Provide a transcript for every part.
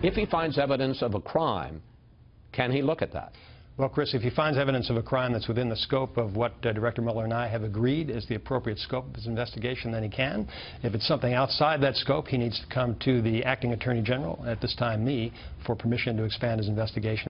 If he finds evidence of a crime, can he look at that? Well, Chris, if he finds evidence of a crime that's within the scope of what Director Mueller and I have agreed is the appropriate scope of his investigation, then he can. If it's something outside that scope, he needs to come to the acting Attorney General, at this time me, for permission to expand his investigation.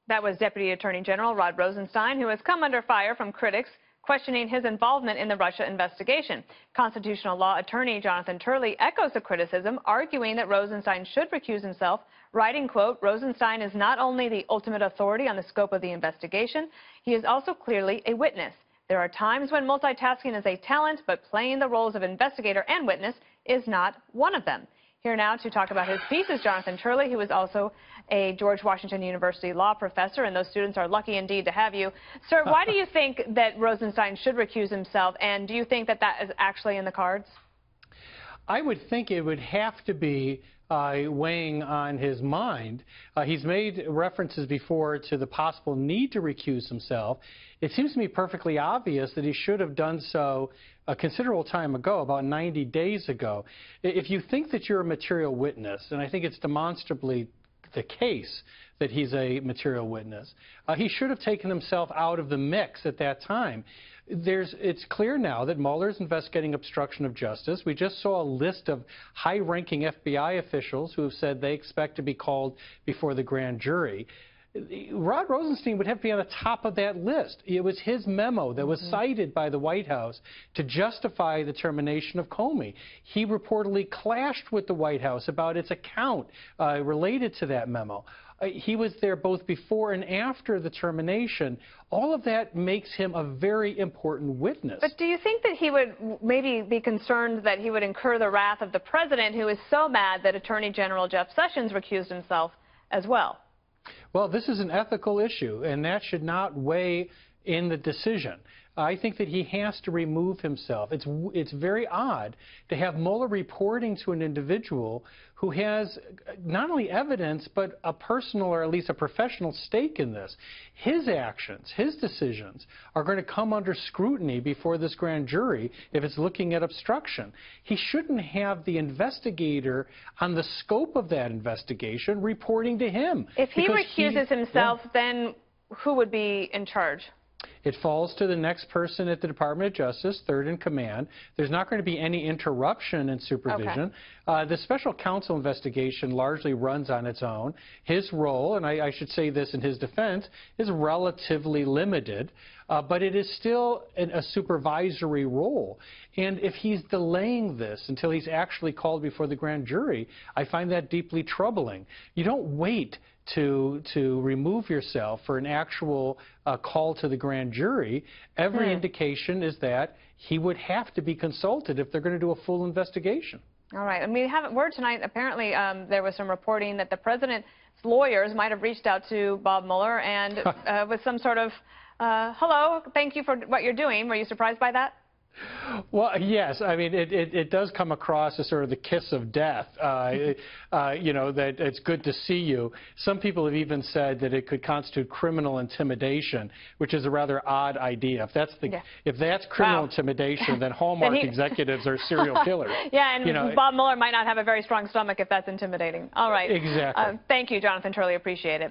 That was Deputy Attorney General Rod Rosenstein, who has come under fire from critics questioning his involvement in the Russia investigation. Constitutional law attorney Jonathan Turley echoes the criticism, arguing that Rosenstein should recuse himself, writing, quote, "Rosenstein is not only the ultimate authority on the scope of the investigation, he is also clearly a witness. There are times when multitasking is a talent, but playing the roles of investigator and witness is not one of them." Here now to talk about his piece is Jonathan Turley, who is also a George Washington University law professor, and those students are lucky indeed to have you. Sir, why do you think that Rosenstein should recuse himself, and do you think that that is actually in the cards? I would think it would have to be weighing on his mind. He's made references before to the possible need to recuse himself. It seems to me perfectly obvious that he should have done so a considerable time ago, about 90 days ago. If you think that you're a material witness, and I think it's demonstrably the case that he's a material witness, he should have taken himself out of the mix at that time. It's clear now that Mueller's investigating obstruction of justice. We just saw a list of high-ranking FBI officials who have said they expect to be called before the grand jury. Rod Rosenstein would have to be on the top of that list. It was his memo that was cited by the White House to justify the termination of Comey. He reportedly clashed with the White House about its account related to that memo. He was there both before and after the termination. All of that makes him a very important witness. But do you think that he would maybe be concerned that he would incur the wrath of the president, who is so mad that Attorney General Jeff Sessions recused himself as well? Well, this is an ethical issue, and that should not weigh in the decision. I think that he has to remove himself. It's very odd to have Mueller reporting to an individual who has not only evidence, but a personal or at least a professional stake in this. His actions, his decisions are going to come under scrutiny before this grand jury if it's looking at obstruction. He shouldn't have the investigator on the scope of that investigation reporting to him. If he recuses himself, then who would be in charge? It falls to the next person at the Department of Justice, third in command. There's not going to be any interruption in supervision. Okay. The special counsel investigation largely runs on its own. His role, and I should say this in his defense, is relatively limited, but it is still a supervisory role. And if he's delaying this until he's actually called before the grand jury, I find that deeply troubling. You don't wait to remove yourself for an actual call to the grand jury. Every indication is that he would have to be consulted if they're going to do a full investigation. All right. And we have word tonight, apparently there was some reporting that the president's lawyers might have reached out to Bob Mueller and with some sort of, hello, thank you for what you're doing. Were you surprised by that? Well, yes. I mean, it does come across as sort of the kiss of death, you know, that it's good to see you. Some people have even said that it could constitute criminal intimidation, which is a rather odd idea. If that's criminal intimidation, then Hallmark executives are serial killers. Yeah, and you know, Bob Mueller might not have a very strong stomach if that's intimidating. All right. Exactly. Thank you, Jonathan Turley. Appreciate it.